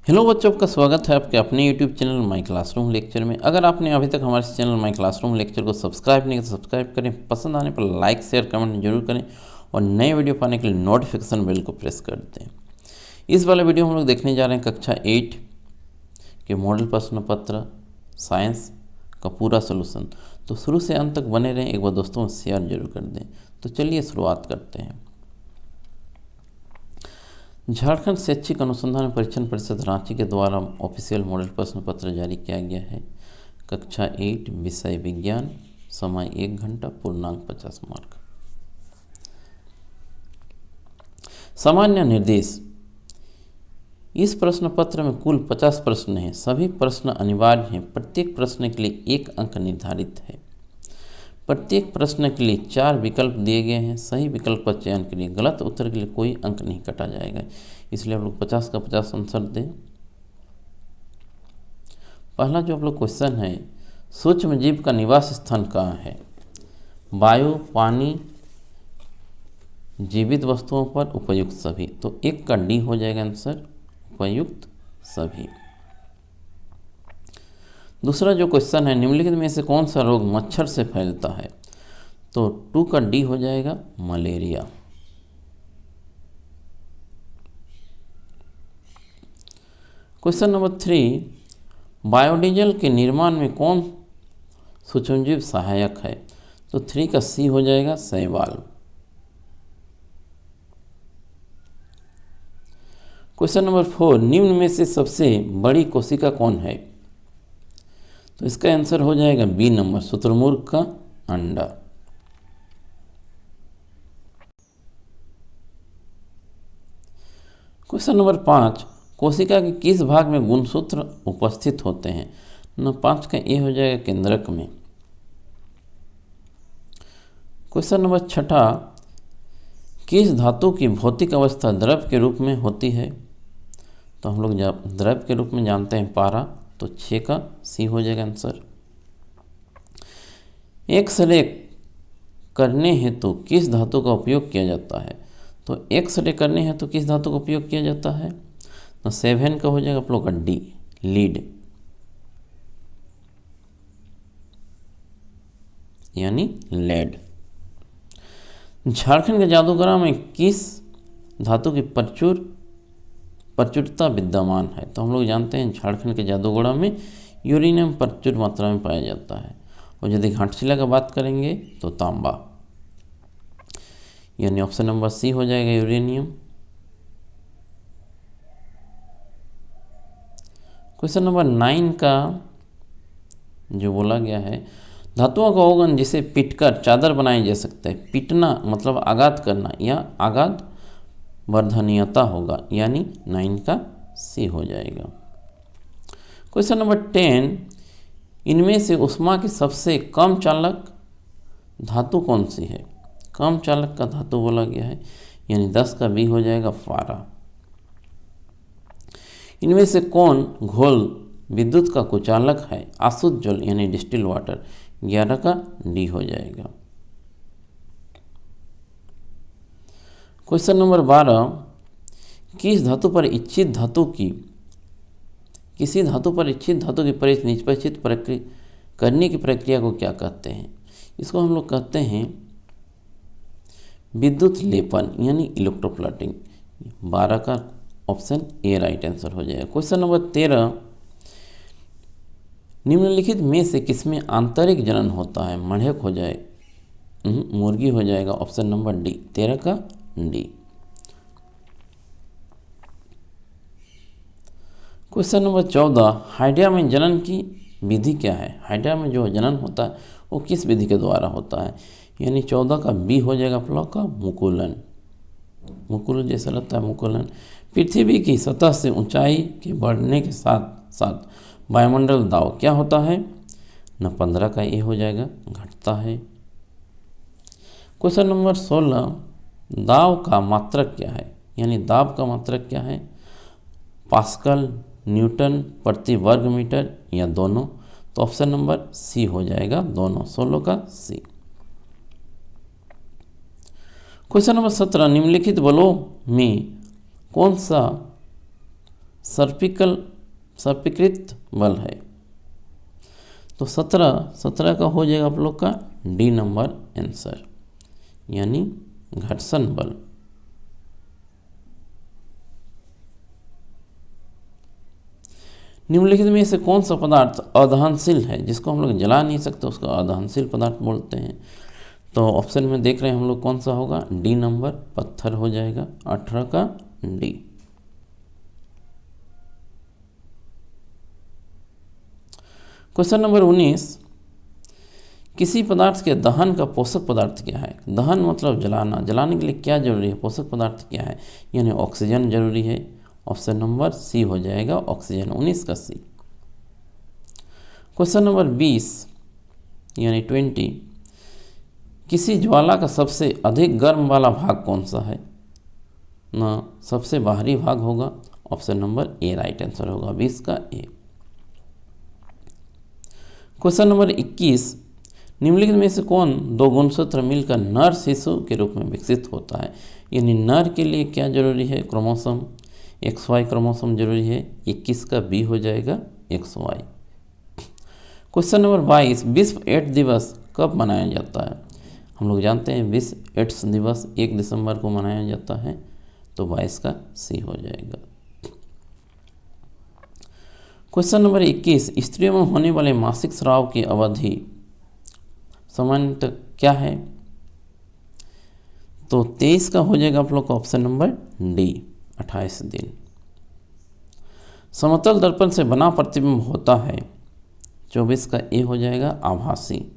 Hello बच्चों, आपका स्वागत है आपके अपने YouTube channel my classroom lecture में। अगर आपने अभी तक हमारे चैनल माई क्लासरूम लेक्चर को सब्सक्राइब नहीं किया तो सब्सक्राइब करें, पसंद आने पर लाइक शेयर कमेंट जरूर करें और नए वीडियो पाने के लिए नोटिफिकेशन बेल को प्रेस कर दें। इस वाले वीडियो में हम लोग देखने जा रहे हैं कक्षा 8 के मॉडल प्रश्न पत्र साइंस का पूरा सोल्यूशन। तो शुरू से अंत तक बने रहें, एक बार दोस्तों में शेयर जरूर कर दें। तो चलिए शुरुआत करते हैं। झारखंड शैक्षिक अनुसंधान परीक्षण परिषद रांची के द्वारा ऑफिशियल मॉडल प्रश्न पत्र जारी किया गया है। कक्षा 8 विषय विज्ञान, समय 1 घंटा, पूर्णांक 50 मार्क। सामान्य निर्देश। इस प्रश्न पत्र में कुल 50 प्रश्न हैं। सभी प्रश्न अनिवार्य हैं। प्रत्येक प्रश्न के लिए 1 अंक निर्धारित है। प्रत्येक प्रश्न के लिए 4 विकल्प दिए गए हैं। सही विकल्प का चयन के लिए गलत उत्तर के लिए कोई अंक नहीं काटा जाएगा, इसलिए आप लोग 50 का 50 आंसर दें। पहला जो आप लोग क्वेश्चन है, सूक्ष्म जीव का निवास स्थान कहाँ है? वायु, पानी, जीवित वस्तुओं पर, उपयुक्त सभी। तो 1 का डी हो जाएगा आंसर, उपयुक्त सभी। दूसरा जो क्वेश्चन है, निम्नलिखित में से कौन सा रोग मच्छर से फैलता है? तो 2 का डी हो जाएगा, मलेरिया। क्वेश्चन नंबर 3, बायोडीजल के निर्माण में कौन सूक्ष्मजीव सहायक है? तो 3 का सी हो जाएगा, शैवाल। क्वेश्चन नंबर 4, निम्न में से सबसे बड़ी कोशिका कौन है? तो इसका आंसर हो जाएगा बी नंबर, शुतुरमुर्ग का अंडा। क्वेश्चन नंबर 5, कोशिका के किस भाग में गुणसूत्र उपस्थित होते हैं? न 5 का ए हो जाएगा, केंद्रक में। क्वेश्चन नंबर 6, किस धातु की भौतिक अवस्था द्रव के रूप में होती है? तो हम लोग द्रव के रूप में जानते हैं पारा, तो 6 का सी हो जाएगा आंसर। एक्सरे करने हेतु किस धातु का उपयोग किया जाता है? तो एक्सरे करने हेतु किस धातु का उपयोग किया जाता है? तो 7 का हो जाएगा आप लोग का डी, लीड, यानी लेड। झारखंड के जादूगरा में किस धातु की प्रचुरता विद्यमान है? तो हम लोग जानते हैं झारखंड के जादूगरा में यूरेनियम प्रचुर मात्रा में पाया जाता है। और यदि घाटशिला का बात करेंगे तो तांबा, यानी ऑप्शन नंबर सी हो जाएगा, यूरेनियम। क्वेश्चन नंबर 9 का जो बोला गया है, धातुओं का अवगुण जिसे पीटकर चादर बनाई जा सकता है। पीटना मतलब आघात करना या आघात वर्धनीयता होगा, यानी 9 का सी हो जाएगा। क्वेश्चन नंबर 10, इनमें से ऊष्मा की सबसे कम चालक धातु कौन सी है? कम चालक का धातु बोला गया है, यानी 10 का बी हो जाएगा, पारा। इनमें से कौन घोल विद्युत का कुचालक है? आसुत जल, यानी डिस्टिल वाटर, 11 का डी हो जाएगा। क्वेश्चन नंबर 12, किसी धातु पर इच्छित धातु की निष्परिचित करने की प्रक्रिया को क्या कहते हैं? इसको हम लोग कहते हैं विद्युत लेपन, यानी इलेक्ट्रोप्लेटिंग। 12 का ऑप्शन ए राइट आंसर हो जाएगा। क्वेश्चन नंबर 13, निम्नलिखित में से किसमें आंतरिक जनन होता है? मढ़क हो जाए, मुर्गी हो जाएगा, ऑप्शन नंबर डी, 13 का डी। क्वेश्चन नंबर 14, हाइड्रा में जनन की विधि क्या है? हाइड्रा में जो जनन होता है वो किस विधि के द्वारा होता है? यानी 14 का बी हो जाएगा आप लोग का, मुकुलन। मुकुल जैसा लगता है, मुकुलन। पृथ्वी की सतह से ऊंचाई के बढ़ने के साथ साथ वायुमंडल दाब क्या होता है? न 15 का ए हो जाएगा, घटता है। क्वेश्चन नंबर 16, दाब का मात्रक क्या है? यानी दाब का मात्रक क्या है? पास्कल, न्यूटन प्रति वर्ग मीटर, या दोनों? तो ऑप्शन नंबर सी हो जाएगा, दोनों, 16 का सी। क्वेश्चन नंबर 17, निम्नलिखित बलों में कौन सा सर्पीकृत बल है। तो 17 का हो जाएगा आप लोग का डी नंबर आंसर, यानी घर्षण बल। निम्नलिखित में से कौन सा पदार्थ अदहनशील है, जिसको हम लोग जला नहीं सकते, उसको अदहनशील पदार्थ बोलते हैं। तो ऑप्शन में देख रहे हैं हम लोग कौन सा होगा, डी नंबर पत्थर हो जाएगा, 18 का डी। क्वेश्चन नंबर 19, किसी पदार्थ के दहन का पोषक पदार्थ क्या है। दहन मतलब जलाना, जलाने के लिए क्या जरूरी है, पोषक पदार्थ क्या है, यानी ऑक्सीजन जरूरी है। ऑप्शन नंबर सी हो जाएगा ऑक्सीजन, 19 का सी। क्वेश्चन नंबर 20 यानी 20, किसी ज्वाला का सबसे अधिक गर्म वाला भाग कौन सा है ना, सबसे बाहरी भाग होगा। Option number A right answer होगा, 20 का ए। क्वेश्चन नंबर 21, निम्नलिखित में से कौन दो गुणसूत्र मिलकर नर शिशु के रूप में विकसित होता है, यानी नर के लिए क्या जरूरी है, क्रोमोसोम XY क्रोमोसोम जरूरी है, 21 का बी हो जाएगा XY। क्वेश्चन नंबर 22, विश्व एड्स दिवस कब मनाया जाता है। हम लोग जानते हैं विश्व एड्स दिवस 1 दिसंबर को मनाया जाता है, तो 22 का सी हो जाएगा। क्वेश्चन नंबर 21, स्त्रियों में होने वाले मासिक स्राव की अवधि सामान्यतः क्या है, तो 23 का हो जाएगा आप लोग का ऑप्शन नंबर डी, 28 दिन। समतल दर्पण से बना प्रतिबिंब होता है, 24 का ए हो जाएगा आभासी।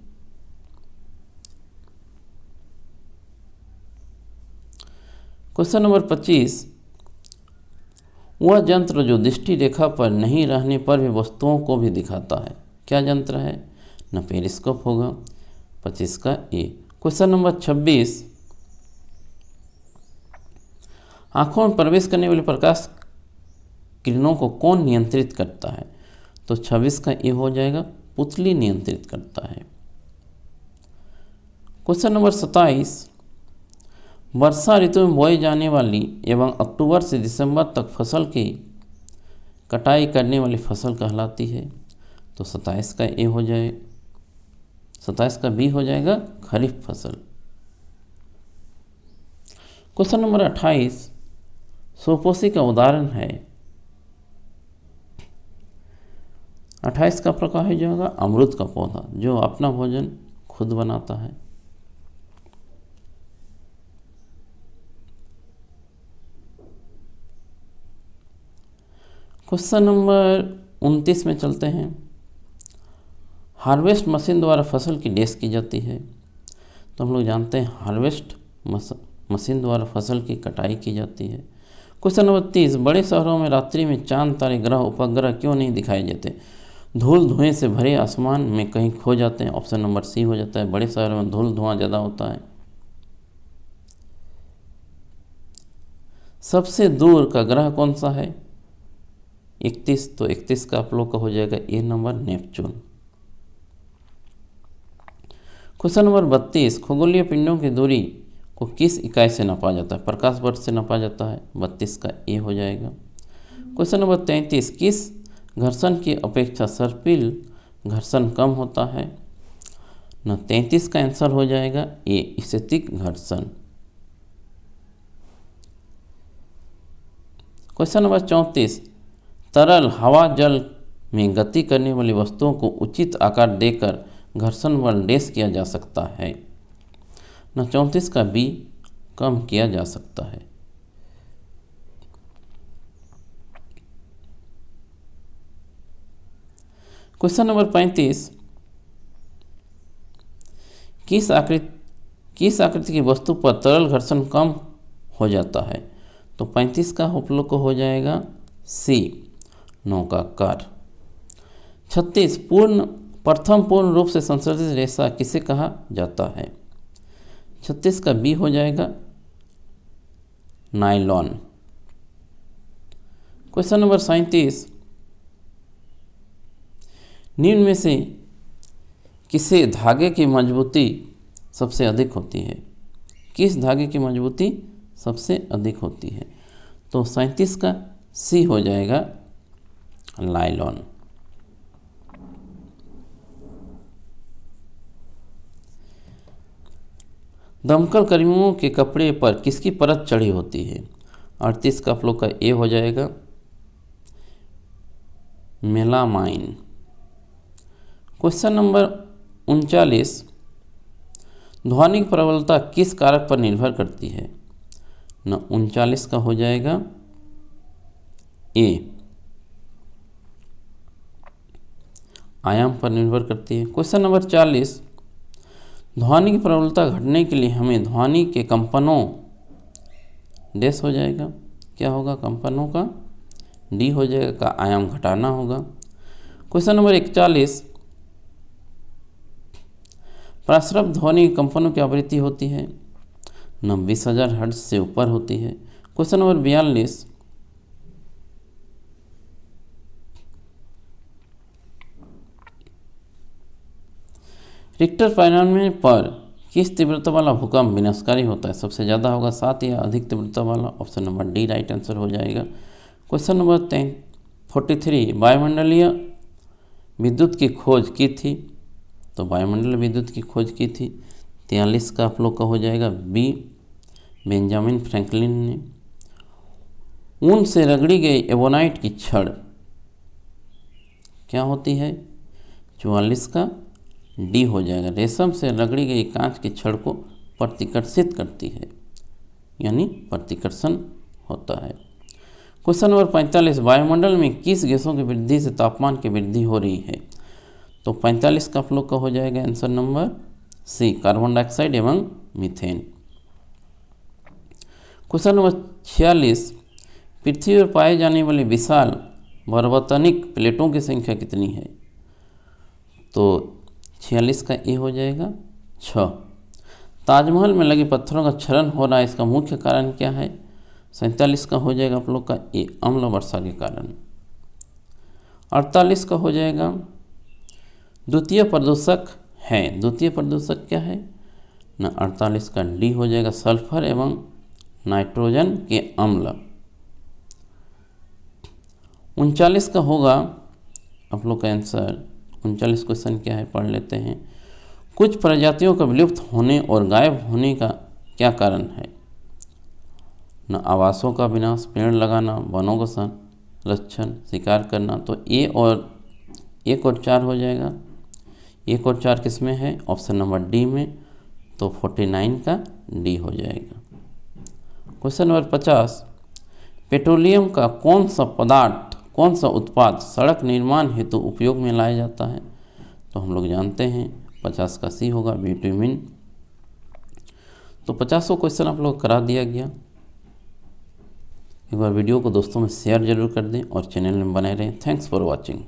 क्वेश्चन नंबर 25, वह यंत्र जो दृष्टि रेखा पर नहीं रहने पर भी वस्तुओं को भी दिखाता है, क्या यंत्र है ना, पेरिस्कोप होगा, 25 का ए। क्वेश्चन नंबर 26, आंखों में प्रवेश करने वाले प्रकाश किरणों को कौन नियंत्रित करता है, तो 26 का ए हो जाएगा पुतली नियंत्रित करता है। क्वेश्चन नंबर 27, वर्षा ऋतु में बोई जाने वाली एवं अक्टूबर से दिसंबर तक फसल की कटाई करने वाली फसल कहलाती है, तो 27 का ए हो जाए, 27 का बी हो जाएगा खरीफ फसल। क्वेश्चन नंबर 28, सुपोषी का उदाहरण है, 28 का प्रकार हो जाएगा अमरूद का पौधा, जो अपना भोजन खुद बनाता है। क्वेश्चन नंबर 29 में चलते हैं, हार्वेस्ट मशीन द्वारा फसल की डैश की जाती है, तो हम लोग जानते हैं हार्वेस्ट मशीन द्वारा फसल की कटाई की जाती है। क्वेश्चन नंबर 30, बड़े शहरों में रात्रि में चांद तारे ग्रह उपग्रह क्यों नहीं दिखाई देते, धूल धुएं से भरे आसमान में कहीं खो जाते हैं। ऑप्शन नंबर सी हो जाता है, बड़े शहरों में धूल धुआं ज़्यादा होता है। सबसे दूर का ग्रह कौन सा है, 31, तो 31 का आप लोग का हो जाएगा ए नंबर नेपच्यून। क्वेश्चन नंबर 32, खगोलीय पिंडों की दूरी को किस इकाई से नापा जाता है, प्रकाश वर्ष से नापा जाता है, 32 का ए हो जाएगा। क्वेश्चन नंबर 33, किस घर्षण की अपेक्षा सर्पिल घर्षण कम होता है न, 33 का आंसर हो जाएगा ए स्थैतिक घर्षण। क्वेश्चन नंबर 34, तरल हवा जल में गति करने वाली वस्तुओं को उचित आकार देकर घर्षण बल डैश किया जा सकता है न, 34 का बी कम किया जा सकता है। क्वेश्चन नंबर 35, किस आकृति की वस्तु पर तरल घर्षण कम हो जाता है, तो 35 का आप लोग को हो जाएगा सी नौकाकार। 36, प्रथम पूर्ण रूप से संश्लेषित रेशा किसे कहा जाता है, 36 का बी हो जाएगा नायलॉन। क्वेश्चन नंबर 37, निम्न में से किसे धागे की मजबूती सबसे अधिक होती है, किस धागे की मजबूती सबसे अधिक होती है, तो 37 का सी हो जाएगा लाइलॉन। दमकल कर्मियों के कपड़े पर किसकी परत चढ़ी होती है? 38 का आप लोग का ए हो जाएगा, मेलामाइन। क्वेश्चन नंबर 39, ध्वनि की प्रबलता किस कारक पर निर्भर करती है? न 39 का हो जाएगा ए, आयाम पर निर्भर करती है। क्वेश्चन नंबर 40, ध्वनि की प्रबलता घटने के लिए हमें ध्वनि के कंपनों डैश हो जाएगा, क्या होगा? कंपनों का डी हो जाएगा, का आयाम घटाना होगा। क्वेश्चन नंबर 41, प्रसरप ध्वनि कंपनों की आवृत्ति होती है? 20,000 हर्ट्ज से ऊपर होती है। क्वेश्चन नंबर 42, रिक्टर पैमाने पर किस तीव्रता वाला भूकंप विनाशकारी होता है? सबसे ज़्यादा होगा 7 या अधिक तीव्रता वाला। Option number D right answer हो जाएगा। क्वेश्चन नंबर 43, वायुमंडलीय विद्युत की खोज की थी? तो वायुमंडलीय विद्युत की खोज की थी। 43 का आप लोग का हो जाएगा बी, बेंजामिन फ्रैंकलिन ने। ऊन से रगड़ी गई एबोनाइट की छड़ क्या होती है? 44 का डी हो जाएगा, रेशम से रगड़ी गई कांच की छड़ को प्रतिकर्षित करती है, यानी प्रतिकर्षण होता है। क्वेश्चन नंबर 45, वायुमंडल में किस गैसों की वृद्धि से तापमान की वृद्धि हो रही है? तो 45 का आप लोग का हो जाएगा answer number C, carbon dioxide एवं मीथेन। क्वेश्चन नंबर 46, पृथ्वी पर पाए जाने वाली विशाल वर्णतनिक प्लेटों की संख्या कितनी है? तो 46 का ए हो जाएगा 6। ताजमहल में लगे पत्थरों का क्षरण हो रहा है, इसका मुख्य कारण क्या है? 47 का हो जाएगा आप लोग का ए, अम्ल वर्षा के कारण। 48 का हो जाएगा द्वितीय प्रदूषक है। द्वितीय प्रदूषक क्या है? न 48 का डी हो जाएगा, सल्फर एवं नाइट्रोजन के अम्ल। 39 का होगा आप लोग का आंसर। 39 क्वेश्चन क्या है पढ़ लेते हैं। कुछ प्रजातियों का विलुप्त होने और गायब होने का क्या कारण है? न आवासों का विनाश, पेड़ लगाना, वनों का संरक्षण, शिकार करना। तो ए और 1 और 4 हो जाएगा। 1 और 4 किस में है? ऑप्शन नंबर डी में, तो 49 का डी हो जाएगा। क्वेश्चन नंबर 50, पेट्रोलियम का कौन सा पदार्थ, कौन सा उत्पाद सड़क निर्माण हेतु उपयोग में लाया जाता है? तो हम लोग जानते हैं 50 का सी होगा, बिटुमिन। तो 50 क्वेश्चन आप लोग करा दिया गया। एक बार वीडियो को दोस्तों में शेयर जरूर कर दें और चैनल में बने रहें। Thanks for watching.